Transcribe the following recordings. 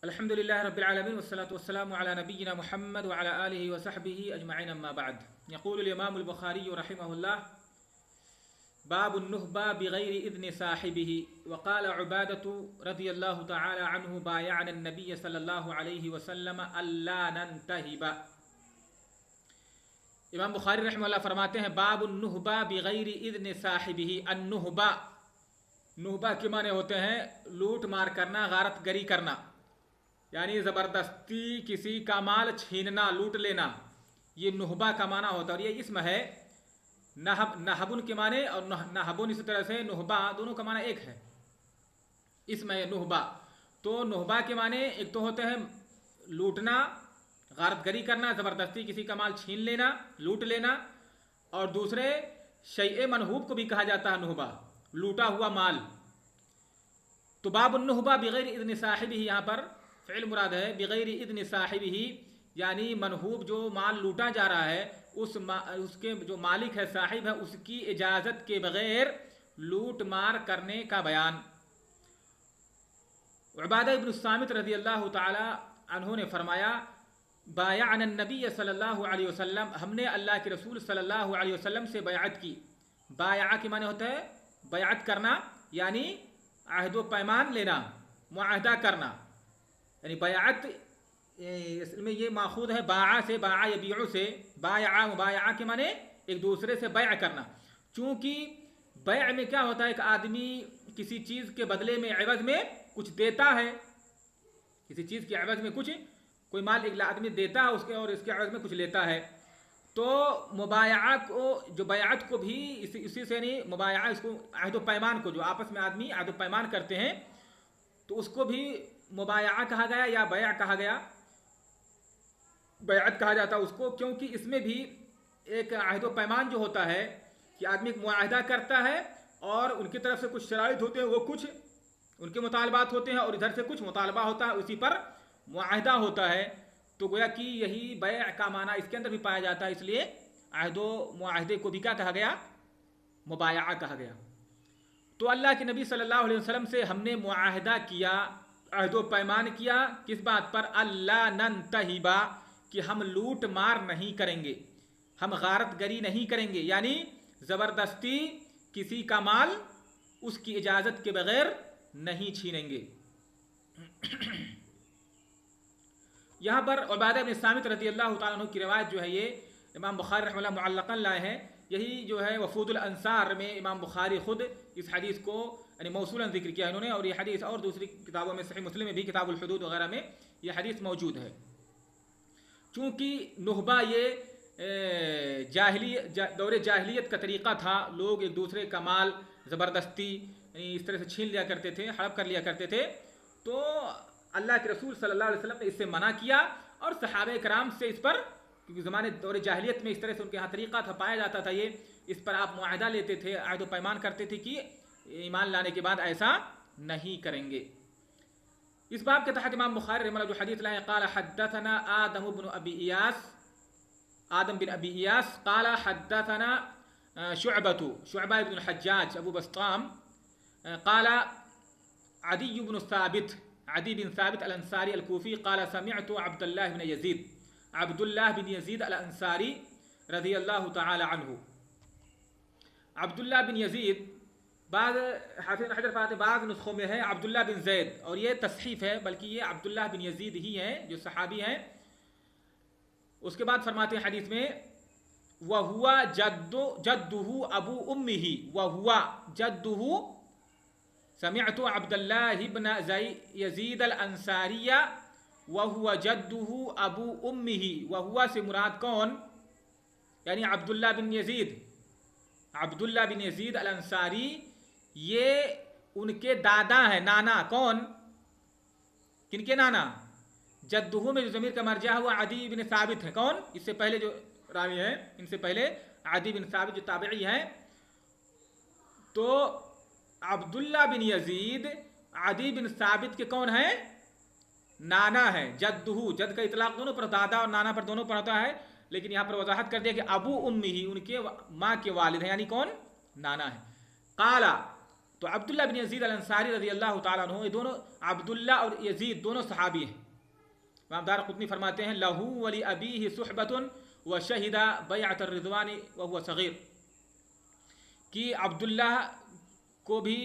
الحمدللہ رب العالمین والصلاة والسلام على نبینا محمد وعلى آلہ وصحبہ اجمعین اما بعد. یقول الامام البخاری رحمہ اللہ: باب النہبہ بغیر اذن صاحبہ. وقال عبادة رضی اللہ تعالی عنہ: بایعنا النبی صلی اللہ علیہ وسلم الا ننتہب. امام بخاری رحمہ اللہ فرماتے ہیں باب النہبہ بغیر اذن صاحبہ. النہبہ، نہبہ کے معنی ہوتے ہیں لوٹ مار کرنا، غارت گری کرنا، یعنی زبردستی کسی کا مال چھیننا، لوٹ لینا. یہ نہبہ کا معنی ہوتا ہے، اور یہ اسم ہے. نہبن کے معنی اور نہبن اسی طرح سے نہبہ دونوں کا معنی ایک ہے. اسم ہے نہبہ. تو نہبہ کے معنی ایک تو ہوتے ہیں لوٹنا، غارت گری کرنا، زبردستی کسی کا مال چھین لینا، لوٹ لینا. اور دوسرے شیء منہوب کو بھی کہا جاتا ہے نہبہ، لوٹا ہوا مال. تو باب النہبہ بغیر اذن صاحبہ، یہاں پر فعل مراد ہے بغیر اذن صاحبہ، یعنی منہوب جو مال لوٹا جا رہا ہے اس کے جو مالک ہے، صاحب ہے، اس کی اجازت کے بغیر لوٹ مار کرنے کا بیان. عبادہ ابن الصامت رضی اللہ تعالی عنہ نے فرمایا: بایعنا النبی صلی اللہ علیہ وسلم، ہم نے اللہ کے رسول صلی اللہ علیہ وسلم سے بیعت کی. بایعہ کے معنی ہوتا ہے بیعت کرنا، یعنی عہد و پیمان لینا، معاہدہ کرنا. یعنی بیعت اصل میں یہ ماخوذ ہے باع سے، باع یبیع سے. بایع مبایعہ کے معنی ایک دوسرے سے بیع کرنا. چونکہ بیع میں کیا ہوتا ہے، ایک آدمی کسی چیز کے بدلے میں عوض میں کچھ دیتا ہے، کسی چیز کے عوض میں کچھ، کوئی مال ایک آدمی دیتا ہے اس کے، اور اس کے عوض میں کچھ لیتا ہے. تو مبایعہ کو، جو بیعت کو بھی اسی سے نہیں، مبایعہ اس کو عہد و پیمان کو، جو آپس میں آدمی عہد و پیمان کرتے ہیں، تو اس کو بھی مبایعہ کہا گیا یا بیع کہا گیا. بیعت کہا جاتا ہے اس کو، کیونکہ اس میں بھی ایک عہد و پیمان جو ہوتا ہے کہ آدمی ایک معاہدہ کرتا ہے اور ان کی طرف سے کچھ شرائط ہوتے ہیں، وہ کچھ ان کے مطالبات ہوتے ہیں، اور ادھر سے کچھ مطالبہ ہوتا ہے، اسی پر معاہدہ ہوتا ہے. تو گویا کہ یہی بیع کا معنی اس کے اندر بھی پایا جاتا ہے، اس لیے عہد و معاہدے کو بھی کیا کہا گیا، مبایعہ کہا گیا. تو اللہ کے نبی صلی اللہ علیہ وسلم سے ہم نے معاہدہ کیا، عہد و پیمان کیا، کس بات پر؟ اللہ ننتہبا، کہ ہم لوٹ مار نہیں کریں گے، ہم غارت گری نہیں کریں گے، یعنی زبردستی کسی کا مال اس کی اجازت کے بغیر نہیں چھینیں گے. یہاں پر عبادہ بن صامت رضی اللہ تعالیٰ عنہ کی روایت جو ہے، یہ امام بخاری رحمہ اللہ معلقاً لائے ہیں. یہی جو ہے وفود الانصار میں امام بخاری خود اس حدیث کو یعنی موصولاً ذکر کیا انہوں نے، اور یہ حدیث اور دوسری کتابوں میں، صحیح مسلم میں بھی، کتاب الحدود وغیرہ میں یہ حدیث موجود ہے. چونکہ نہبہ یہ دور جاہلیت کا طریقہ تھا، لوگ ایک دوسرے کا مال زبردستی یعنی اس طرح سے چھین لیا کرتے تھے، ہڑپ کر لیا کرتے تھے. تو اللہ کے رسول صلی اللہ علیہ وسلم نے اس سے منع کیا، اور صحابہ کرام سے اس پر، کیونکہ زمانے دور جاہلیت میں اس طرح سے ان کے ہاں طریقہ تھا، پایا جاتا تھا یہ، اس پر آپ معاہدہ لیتے تھے، عہد و پیمان کرتے تھے کہ ایمان لانے کے بعد ایسا نہیں کریں گے. اس باب کے تحت امام بخاری رحمہ اللہ جو حدیث لائے، قال حدثنا آدم بن ابی ایاس، آدم بن ابی ایاس، قال حدثنا شعبہ بن الحجاج ابو بسطام، قال عدی بن ثابت، عدی بن ثابت الانصاری الکوفی، قال سمعت عبد اللہ بن یزید الانصاری رضی اللہ تعالی عنہ. عبداللہ بن یزید، بعض حافظ بن حجر فرماتے ہیں بعض نسخوں میں ہے عبداللہ بن زید، اور یہ تصحیف ہے، بلکہ یہ عبداللہ بن یزید ہی ہیں جو صحابی ہیں. اس کے بعد فرماتے ہیں حدیث میں وَهُوَ جَدُّهُ أَبُو أُمِّهِ وَهُوَ جَدُّهُ سمعت عبد اللہ بن یزید الانصاری وَهُوَ جَدُّهُ أَبُو أُمِّهِ. وَهُوَ سے مراد کون؟ یعنی عبداللہ بن یزید، عبداللہ بن یزید الانصاری، یہ ان کے دادا ہیں، نانا. کون؟ کن کے نانا؟ جدہ میں جو ضمیر کا مرجع ہوا عدی بن ثابت ہے. کون؟ اس سے پہلے جو راوی ہیں، ان سے پہلے عدی بن ثابت جو تابعی ہیں. تو عبداللہ بن یزید عدی بن ثابت کے کون ہیں؟ نانا ہے. جدہ، جد کا اطلاق دونوں پر، دادا اور نانا پر دونوں پر ہوتا ہے، لیکن یہاں پر وضاحت کر دیا کہ ابو امی ہی، ان کے ماں کے والد ہیں، یعنی کون؟ نانا ہے. قالا، تو عبداللہ بن یزید الانصاری رضی اللہ تعالیٰ عنہ، یہ دونوں عبداللہ اور یزید دونوں صحابی ہیں. امام دارقطنی فرماتے ہیں لہو ولی ابیہ صحبۃ وشہد بیعۃ الرضوان وہو صغیر، کہ عبداللہ کو بھی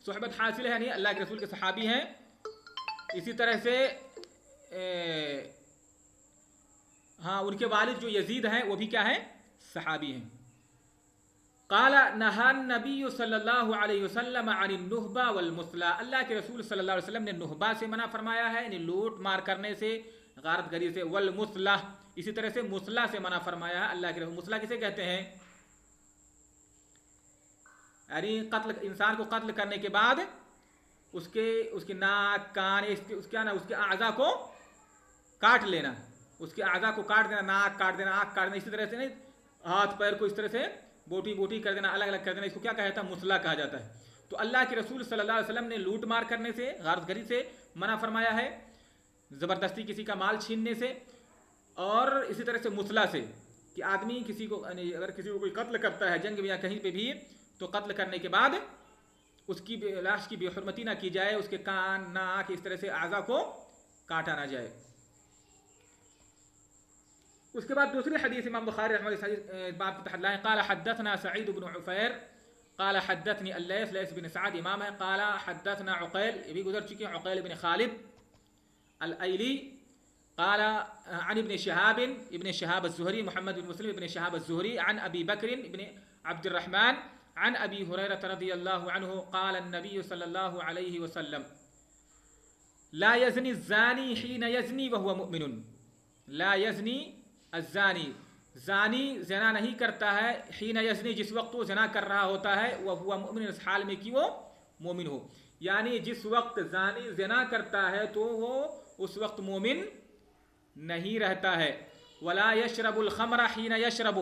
صحبت حاصل ہے، یعنی اللہ کے رسول کے صحابی ہیں. اسی طرح سے ہاں ان کے والد جو یزید ہیں وہ بھی کیا ہیں؟ صحابی ہیں. قال نہى النبی صلی اللہ علیہ وسلم عن النہبہ والمثلا، اللہ کے رسول صلی اللہ علیہ وسلم نے نہبہ سے منع فرمایا ہے، یعنی لوٹ مار کرنے سے، غارت گری سے، والمثلا اسی طرح سے مثلا سے منع فرمایا ہے اللہ کے رسول. مثلا کسے کہتے ہیں؟ یعنی قتل، انسان کو قتل کرنے کے بعد اس کے ناک، کان، اس کے اعضاء کو کاٹ لینا، اس کے اعضاء کو کاٹ دینا، ناک کاٹ دینا، آنکھ کاٹ دینا، اسی طرح سے نہیں ہاتھ پیر کو اس طرح سے بوٹی بوٹی کر دینا، الگ الگ کر دینا، اس کو کیا کہا جاتا ہے؟ مثلا کہا جاتا ہے. تو اللہ کے رسول صلی اللہ علیہ وسلم نے لوٹ مار کرنے سے، غارت گری سے منع فرمایا ہے، زبردستی کسی کا مال چھیننے سے، اور اسی طرح سے مثلا سے، کہ آدمی کسی کو، اگر کسی کو کوئی قتل کرتا ہے جنگ میں یا کہیں پہ بھی، تو قتل کرنے کے بعد اس کی لاش کی بے حرمتی نہ کی جائے، اس کے کان، ناک، اس طرح سے اعضاء کو کاٹا نہ جائے. اس کے بعد دوسری حدیث امام بخاری رحمہ اللہ علیہ باب کے تحت لائے، قال حدثنا سعید بن عفیر قال حدثني الليث، لیث بن سعد امام ہے، قال حدثنا عقیل، یہ بھی گزر چکے ہیں، عقیل بن خالد الایلی، قال عن ابن شهاب الزهري، محمد بن مسلم ابن شهاب الزهري، عن ابي بكر ابن عبد الرحمن عن ابي هريرة رضي الله عنه قال النبي صلى الله عليه وسلم لا يزني الزاني حين يزني وهو مؤمن، لا يزني الزانی، زانی زنا نہیں کرتا ہے، حین یزنی جس وقت وہ زنا کر رہا ہوتا ہے، وہو مؤمن اس حال میں کہ وہ مومن ہو، یعنی جس وقت زانی زنا کرتا ہے تو وہ اس وقت مومن نہیں رہتا ہے. ولا یشرب الخمر حین یشرب،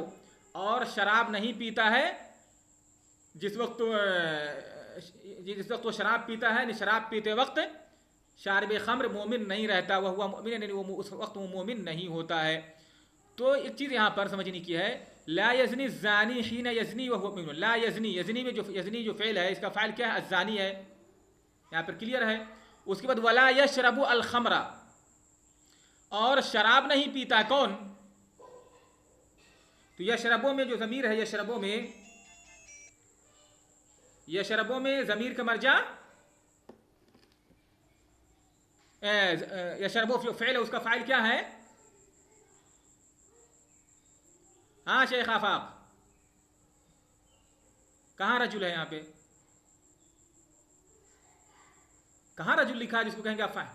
اور شراب نہیں پیتا ہے جس وقت وہ شراب پیتا ہے، یعنی شراب پیتے وقت شارب خمر مومن نہیں رہتا، وہو مؤمن یعنی وہ اس وقت وہ مومن نہیں ہوتا ہے. تو ایک چیز یہاں پر سمجھنے کی ہے، لا یزنی الزانی حین یزنی وہو مؤمن، لا یزنی، یزنی میں جو فعل ہے اس کا فاعل کیا ہے؟ الزانی ہے، یہاں پر کلیئر ہے. اس کے بعد ولا یشرب الخمر، اور شراب نہیں پیتا کون؟ تو یشربوں میں جو ضمیر ہے، یشربوں میں ضمیر کا مرجع یشربوں فعل ہے، اس کا فاعل کیا ہے؟ ہاں شیخ آفاق، کہاں رجل ہے؟ یہاں پہ کہاں رجل لکھا ہے جس کو کہیں گے آپ فاعل؟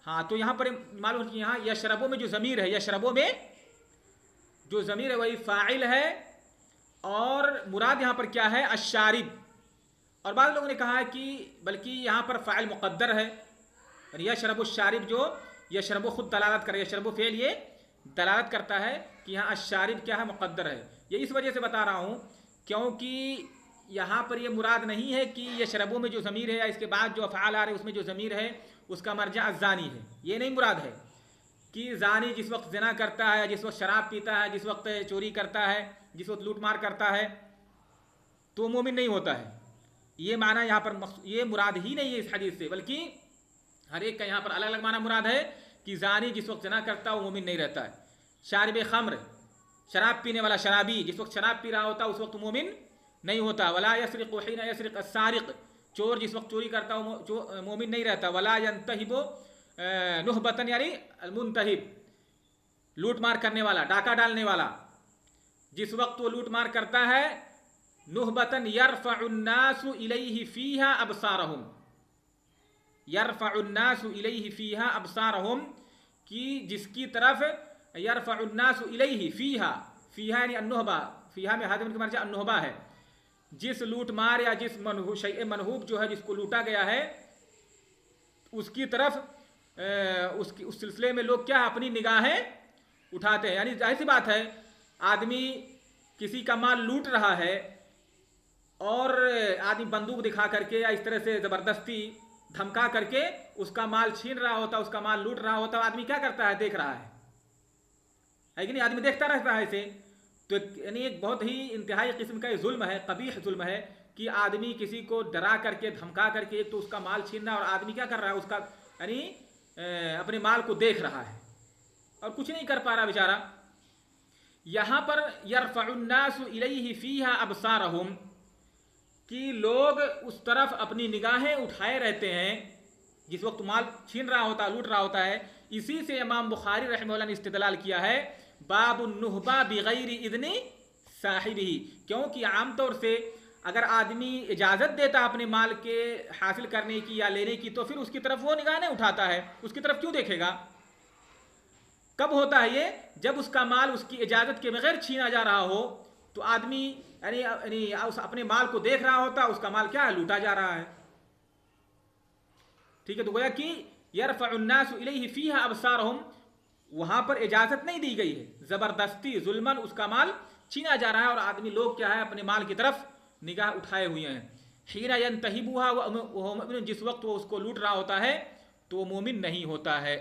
ہاں تو یہاں پر معلوم کہ یہاں یشربوں میں جو ضمیر ہے، یشربوں میں جو ضمیر ہے وہی فاعل ہے، اور مراد یہاں پر کیا ہے؟ الشارب. اور بعض لوگوں نے کہا ہے کہ بلکہ یہاں پر فاعل مقدر ہے، یعنی یشرب الشارب، جو یشرب خود دلالت کرے، یشرب فعل یہ دلالت کرتا ہے کہ یہاں الشارب کیا ہے؟ مقدر ہے. یہ اس وجہ سے بتا رہا ہوں کیونکہ یہاں پر یہ مراد نہیں ہے کہ یشربوں میں جو ضمیر ہے یا اس کے بعد جو افعال آ رہے ہیں اس میں جو ضمیر ہے اس کا مرجع الزانی ہے، یہ نہیں مراد ہے کہ زانی جس وقت زنا کرتا ہے، جس وقت شراب پیتا ہے، جس وقت چوری کرتا ہے، جس وقت لوٹ مار کرتا ہے تو مومن نہیں ہوتا ہے. یہ معنی یہاں پر یہ مراد ہی نہیں ہے اس حدیث سے، بلکہ ہر ایک کا یہاں پر الگ الگ معنی مراد ہے کہ زانی جس وقت زنا کرتا ہے وہ مومن نہیں رہتا ہے. شارب خمر، شراب پینے والا شرابی جس وقت شراب پی رہا ہوتا ہے اس وقت مومن نہیں ہوتا. ولا یسرق حین یسرق السارق، چور جس وقت چوری کرتا ہے مومن نہیں رہتا. ولا ینتہب نہبۃ یعنی المنتہب، لوٹ مار کرنے والا، ڈاکہ ڈالنے والا، جس وقت وہ لوٹ مار کرتا ہے، نہبۃ یرفع الناس الیہ فیہا ابصارہم، یرفع الناس الیہ فیہا ابصارہم، کہ جس کی طرف یرفع الناس الیہ فیہا، فیہا یعنی النہبہ، فیہا میں حاضر کا مرجع النہبہ ہے، جس لوٹ مار یا جس شیء منہوب جو ہے جس کو لوٹا گیا ہے اس کی طرف اس سلسلے میں لوگ کیا اپنی نگاہیں اٹھاتے ہیں. یعنی ظاہر سی بات ہے آدمی کسی کا مال لوٹ رہا ہے اور آدمی بندوق دکھا کر کے یا اس طرح سے زبردستی دھمکا کر کے اس کا مال چھین رہا ہوتا، اس کا مال لوٹ رہا ہوتا، آدمی کیا کرتا ہے؟ دیکھ رہا ہے کہ نہیں؟ آدمی دیکھتا رہتا ہے اسے. تو یعنی ایک بہت ہی انتہائی قسم کا ظلم ہے، قبیح ظلم ہے کہ آدمی کسی کو ڈرا کر کے دھمکا کر کے ایک تو اس کا مال چھیننا، اور آدمی کیا کر رہا ہے اس کا یعنی اپنے مال کو دیکھ رہا ہے اور کچھ نہیں کر پا رہا بیچارہ. یہاں پر یرفع الناس الیہ فیہا ابصارہم کہ لوگ اس طرف اپنی نگاہیں اٹھائے رہتے ہیں جس وقت مال چھین رہا ہوتا، لوٹ رہا ہوتا ہے. اسی سے امام بخاری رحمہ اللہ نے استدلال کیا ہے باب النہبہ بغیر اذن صاحبہ، کیونکہ عام طور سے اگر آدمی اجازت دیتا اپنے مال کے حاصل کرنے کی یا لینے کی تو پھر اس کی طرف وہ نگاہ نہیں اٹھاتا ہے، اس کی طرف کیوں دیکھے گا؟ کب ہوتا ہے یہ؟ جب اس کا مال اس کی اجازت کے بغیر چھینا جا رہا ہو تو آدمی یعنی اپنے مال کو دیکھ رہا ہوتا، اس کا مال کیا ہے؟ لوٹا جا رہا ہے. ٹھیک ہے، تو گویا کہ یرفع الناس الیہ فیہا ابصارہم، وہاں پر اجازت نہیں دی گئی ہے، زبردستی ظلمن اس کا مال چھینا جا رہا ہے اور آدمی لوگ کیا ہے اپنے مال کی طرف نگاہ اٹھائے ہوئے ہیں. حین ینتہبھا وہو مؤمن، جس وقت وہ اس کو لوٹ رہا ہوتا ہے تو وہ مومن نہیں ہوتا ہے.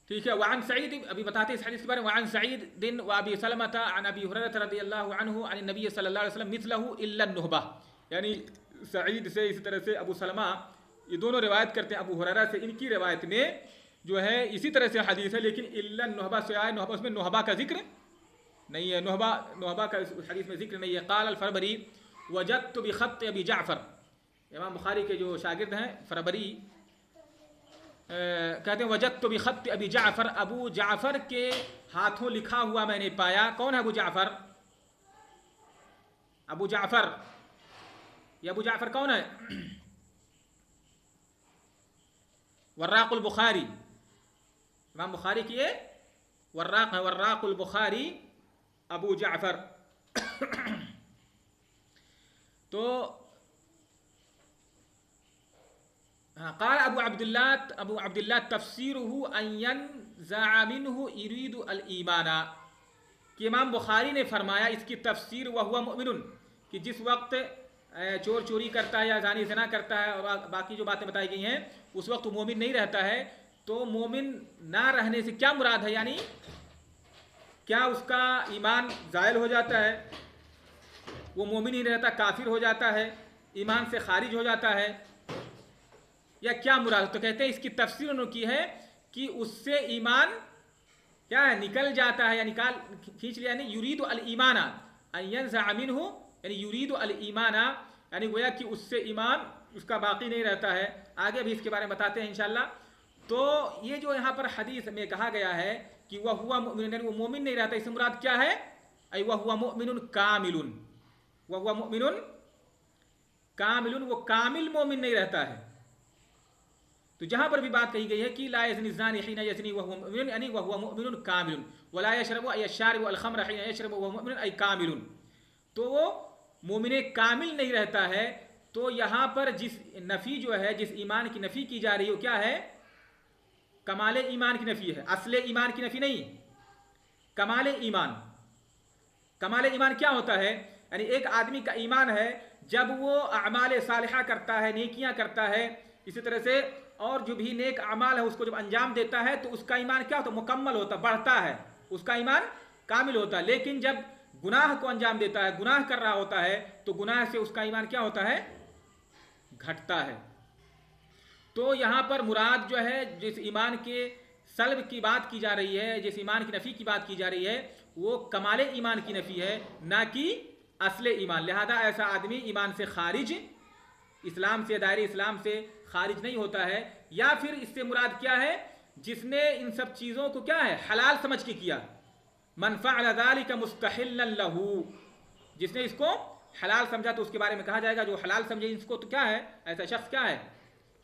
ٹھیک ہے. وعن سعید، ابھی بتاتے ہیں اس حدیث کے بارے میں، وعن سعید و ابی سلمۃ عن ابی ہریرہ رضی اللہ عنہ عن النبی صلی اللہ علیہ وسلم مثلہ الا النہبہ، یعنی سعید سے اسی طرح سے ابو سلمہ یہ دونوں روایت کرتے ہیں ابو ہریرہ سے، ان کی روایت میں جو ہے اسی طرح سے حدیث ہے لیکن الا النہبہ سے آئے، نہبہ اس میں نہبہ کا ذکر نہیں ہے، نہبہ کا اس حدیث میں ذکر نہیں ہے. قال الفربری وجدت بخط ابی جعفر، امام بخاری کے جو شاگرد ہیں فربری کہتے ہیں وجدت بخط ابی جعفر، ابو جعفر کے ہاتھوں لکھا ہوا میں نے پایا. کون ہے ابو جعفر؟ ابو جعفر، یہ ابو جعفر کون ہے؟ وراق البخاری، امام بخاری کی یہ وراق ہے، وراق البخاری ابو جعفر. تو قال ابو عبداللہ تفسیرہ ان ینزع منہ یرید الایمان، کہ امام بخاری نے فرمایا اس کی تفسیر وہو مؤمن، کہ جس وقت چور چوری کرتا ہے یا زانی زنا کرتا ہے اور باقی جو باتیں بتائی گئی ہیں اس وقت وہ مومن نہیں رہتا ہے. تو مومن نہ رہنے سے کیا مراد ہے؟ یعنی کیا اس کا ایمان زائل ہو جاتا ہے، وہ مومن ہی رہتا، کافر ہو جاتا ہے، ایمان سے خارج ہو جاتا ہے، یا کیا مراد؟ تو کہتے ہیں اس کی تفسیر انہوں نے کی ہے کہ اس سے ایمان کیا ہے؟ نکل جاتا ہے یا نکال کھینچ لیا، یعنی یرید الایمان ان ینزع منہ، یعنی یرید الایمان، یعنی گویا کہ اس سے ایمان اس کا باقی نہیں رہتا ہے. آگے بھی اس کے بارے میں بتاتے ہیں انشاءاللہ. تو یہ جو یہاں پر حدیث میں کہا گیا ہے کہ وہو مؤمن، یعنی وہ مومن نہیں رہتا، اس سے مراد کیا ہے؟ ای وہو مؤمن کامل، وہو مؤمن کامل، وہ کامل مومن نہیں رہتا ہے. تو جہاں پر بھی بات کہی گئی ہے کہ لا یزنی الزانی حین یزنی وہو مؤمن، یعنی وہو مؤمن کامل، ولا یشرب ای الشارب الخمر حین یشرب وہو مؤمن ای کامل، تو وہ مومن کامل نہیں رہتا ہے. تو یہاں پر جس نفی جو ہے، جس ایمان کی نفی کی جا رہی ہے وہ کیا ہے؟ کمال ایمان کی نفی ہے، اصل ایمان کی نفی نہیں. کمال ایمان، کمال ایمان کیا ہوتا ہے؟ یعنی ایک آدمی کا ایمان ہے جب وہ اعمال صالحہ کرتا ہے، نیکیاں کرتا ہے، اسی طرح سے اور جو بھی نیک اعمال ہے اس کو جب انجام دیتا ہے تو اس کا ایمان کیا ہوتا ہے؟ مکمل ہوتا، بڑھتا ہے، اس کا ایمان کامل ہوتا ہے. لیکن جب گناہ کو انجام دیتا ہے، گناہ کر رہا ہوتا ہے تو گناہ سے اس کا ایمان کیا ہوتا ہے؟ گھٹتا ہے. تو یہاں پر مراد جو ہے جس ایمان کے سلب کی بات کی جا رہی ہے، جس ایمان کی نفی کی بات کی جا رہی ہے وہ کمال ایمان کی نفی ہے، نہ کہ اصل ایمان. لہذا ایسا آدمی ایمان سے خارج، اسلام سے، دائرے اسلام سے خارج نہیں ہوتا ہے. یا پھر اس سے مراد کیا ہے؟ جس نے ان سب چیزوں کو کیا ہے؟ حلال سمجھ کے کیا. من فعل ذلك مستحلا له، جس نے اس کو حلال سمجھا تو اس کے بارے میں کہا جائے گا جو حلال سمجھے اس کو تو کیا ہے؟ ایسا شخص کیا ہے؟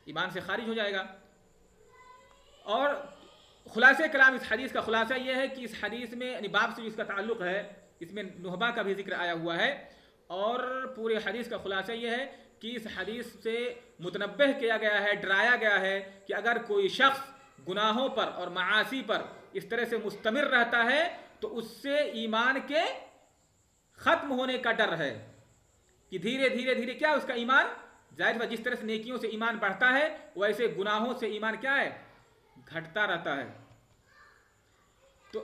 ایمان سے خارج ہو جائے گا. اور خلاصہ کلام اس حدیث کا خلاصہ یہ ہے کہ اس حدیث میں یعنی باب سے جو اس کا تعلق ہے اس میں نہبہ کا بھی ذکر آیا ہوا ہے، اور پورے حدیث کا خلاصہ یہ ہے کہ اس حدیث سے متنبہ کیا گیا ہے، ڈرایا گیا ہے کہ اگر کوئی شخص گناہوں پر اور معاصی پر اس طرح سے مستمر رہتا ہے تو اس سے ایمان کے ختم ہونے کا ڈر ہے، کہ دھیرے دھیرے کیا اس کا ایمان ظاہر، جس طرح سے نیکیوں سے ایمان بڑھتا ہے ویسے گناہوں سے ایمان کیا ہے؟ گھٹتا رہتا ہے. تو